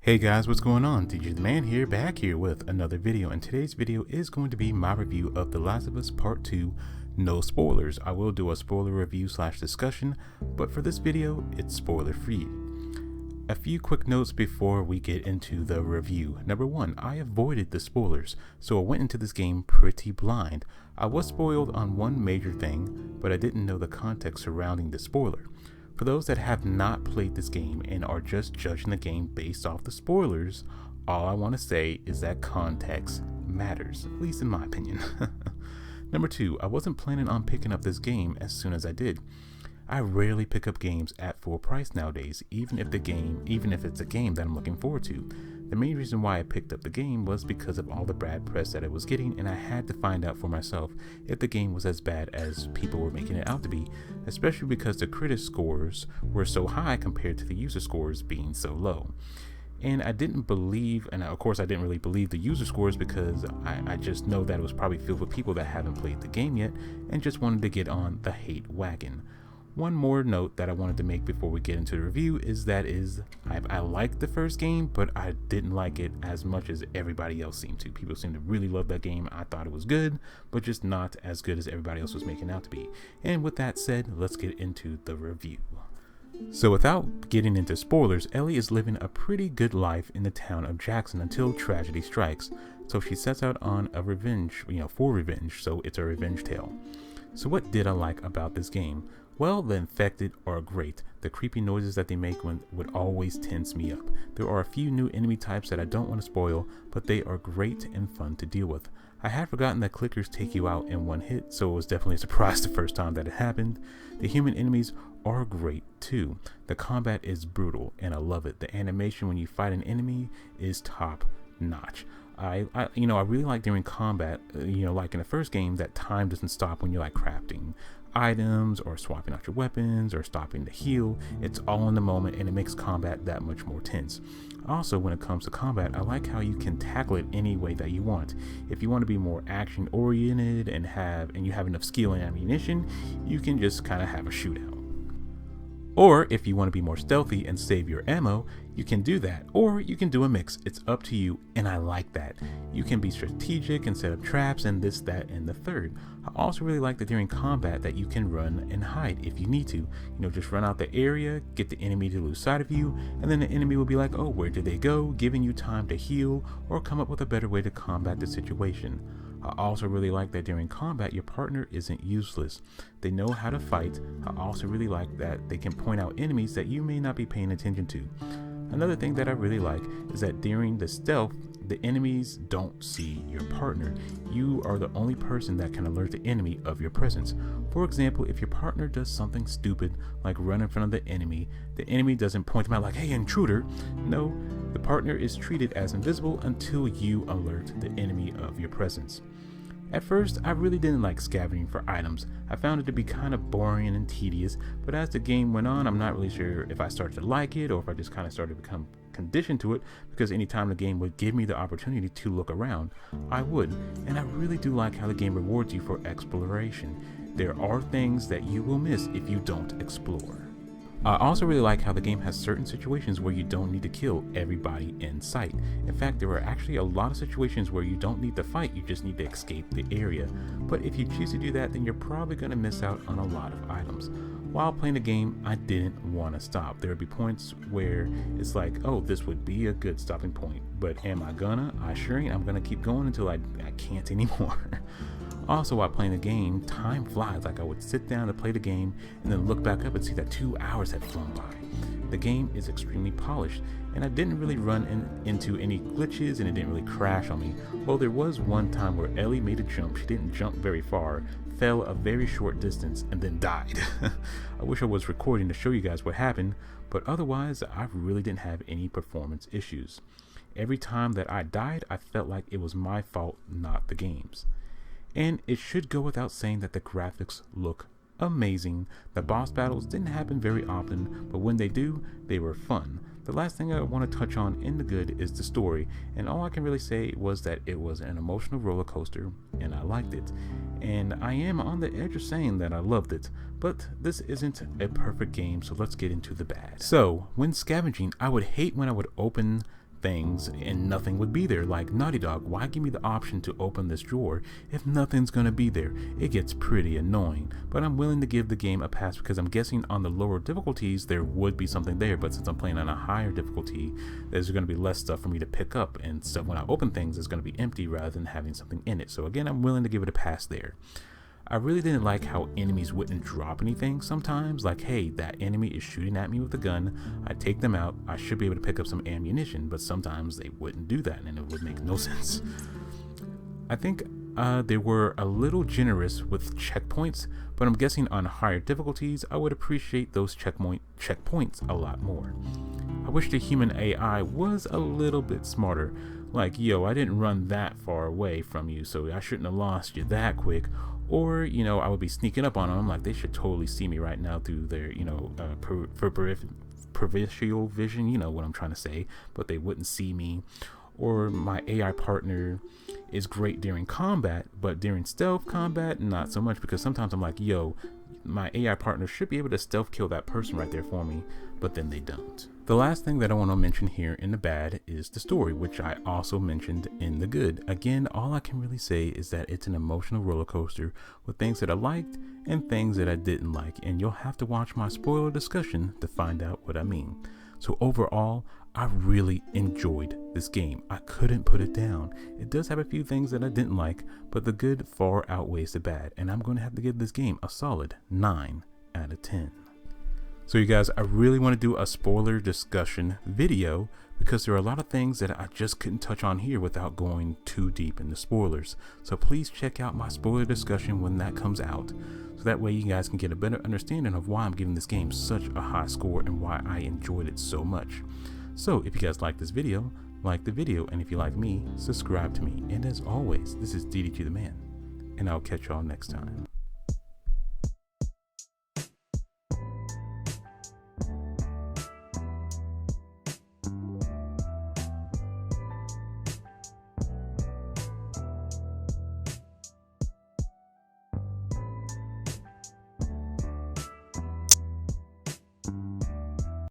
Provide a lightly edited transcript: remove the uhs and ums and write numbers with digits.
Hey guys, what's going on? DJ the Man here, back here with another video, and today's video is going to be my review of The Last of Us Part 2. No spoilers. I will do a spoiler review / discussion, but for this video, it's spoiler free. A few quick notes before we get into the review. Number one, I avoided the spoilers, so I went into this game pretty blind. I was spoiled on one major thing, but I didn't know the context surrounding the spoiler. For those that have not played this game and are just judging the game based off the spoilers, all I want to say is that context matters, at least in my opinion. Number two, I wasn't planning on picking up this game as soon as I did. I rarely pick up games at full price nowadays, even if it's a game that I'm looking forward to. The main reason why I picked up the game was because of all the bad press that it was getting, and I had to find out for myself if the game was as bad as people were making it out to be, especially because the critic scores were so high compared to the user scores being so low. And I didn't believe, and of course I didn't really believe the user scores because I just know that it was probably filled with people that haven't played the game yet and just wanted to get on the hate wagon. One more note that I wanted to make before we get into the review is that I liked the first game, but I didn't like it as much as everybody else seemed to. People seemed to really love that game. I thought it was good, but just not as good as everybody else was making out to be. And with that said, let's get into the review. So without getting into spoilers, Ellie is living a pretty good life in the town of Jackson until tragedy strikes. So she sets out on a revenge, for revenge, so it's a revenge tale. So what did I like about this game? Well, the infected are great. The creepy noises that they make would always tense me up. There are a few new enemy types that I don't want to spoil, but they are great and fun to deal with. I had forgotten that clickers take you out in one hit, so it was definitely a surprise the first time that it happened. The human enemies are great too. The combat is brutal and I love it. The animation when you fight an enemy is top notch. I really like during combat, like in the first game, that time doesn't stop when you're like crafting items or swapping out your weapons or stopping to heal. It's all in the moment and it makes combat that much more tense. Also, when it comes to combat, I like how you can tackle it any way that you want. If you want to be more action oriented and you have enough skill and ammunition, you can just kind of have a shootout. Or if you want to be more stealthy and save your ammo, you can do that. Or you can do a mix. It's up to you, and I like that. You can be strategic and set up traps and this, that, and the third. I also really like that during combat that you can run and hide if you need to. Just run out the area, get the enemy to lose sight of you, and then the enemy will be like, oh, where did they go? Giving you time to heal or come up with a better way to combat the situation. I also really like that during combat, your partner isn't useless. They know how to fight. I also really like that they can point out enemies that you may not be paying attention to. Another thing that I really like is that during the stealth, the enemies don't see your partner. You are the only person that can alert the enemy of your presence. For example, if your partner does something stupid like run in front of the enemy doesn't point them out like, hey, intruder. No, the partner is treated as invisible until you alert the enemy of your presence. At first, I really didn't like scavenging for items. I found it to be kind of boring and tedious, but as the game went on, I'm not really sure if I started to like it or if I just kind of started to become conditioned to it, because anytime the game would give me the opportunity to look around, I would. And I really do like how the game rewards you for exploration. There are things that you will miss if you don't explore. I also really like how the game has certain situations where you don't need to kill everybody in sight. In fact, there are actually a lot of situations where you don't need to fight, you just need to escape the area. But if you choose to do that, then you're probably going to miss out on a lot of items. While playing the game, I didn't want to stop. There would be points where it's like, oh, this would be a good stopping point. But am I gonna? I sure ain't. I'm going to keep going until I can't anymore. Also, while playing the game, time flies. Like I would sit down to play the game and then look back up and see that 2 hours had flown by. The game is extremely polished, and I didn't really run into any glitches and it didn't really crash on me. Well, there was one time where Ellie made a jump. She didn't jump very far, fell a very short distance, and then died. I wish I was recording to show you guys what happened, but otherwise, I really didn't have any performance issues. Every time that I died, I felt like it was my fault, not the game's. And it should go without saying that the graphics look amazing. The boss battles didn't happen very often, but when they do, they were fun. The last thing I want to touch on in the good is the story, and all I can really say was that it was an emotional roller coaster, and I liked it. And I am on the edge of saying that I loved it, but this isn't a perfect game, so let's get into the bad. So, when scavenging, I would hate when I would open things and nothing would be there. Like, Naughty Dog, why give me the option to open this drawer if nothing's gonna be there? It gets pretty annoying, but I'm willing to give the game a pass because I'm guessing on the lower difficulties there would be something there, but since I'm playing on a higher difficulty, there's gonna be less stuff for me to pick up, and stuff when I open things is gonna be empty rather than having something in it. So again, I'm willing to give it a pass there. I really didn't like how enemies wouldn't drop anything sometimes. Like, hey, that enemy is shooting at me with a gun, I take them out, I should be able to pick up some ammunition, but sometimes they wouldn't do that and it would make no sense. I think they were a little generous with checkpoints, but I'm guessing on higher difficulties I would appreciate those checkpoints a lot more. I wish the human AI was a little bit smarter. Like, yo, I didn't run that far away from you, so I shouldn't have lost you that quick. Or, you know, I would be sneaking up on them, like they should totally see me right now through their, you know, peripheral vision, you know what I'm trying to say, but they wouldn't see me. Or my AI partner is great during combat, but during stealth combat, not so much, because sometimes I'm like, yo, my AI partner should be able to stealth kill that person right there for me, but then they don't. The last thing that I want to mention here in the bad is the story, which I also mentioned in the good. Again, all I can really say is that it's an emotional roller coaster with things that I liked and things that I didn't like, and you'll have to watch my spoiler discussion to find out what I mean. So overall, I really enjoyed this game. I couldn't put it down. It does have a few things that I didn't like, but the good far outweighs the bad, and I'm going to have to give this game a solid 9 out of 10. So you guys, I really want to do a spoiler discussion video because there are a lot of things that I just couldn't touch on here without going too deep into spoilers. So please check out my spoiler discussion when that comes out, so that way you guys can get a better understanding of why I'm giving this game such a high score and why I enjoyed it so much. So if you guys like this video, like the video, and if you like me, subscribe to me. And as always, this is DD2 the Man, and I'll catch y'all next time.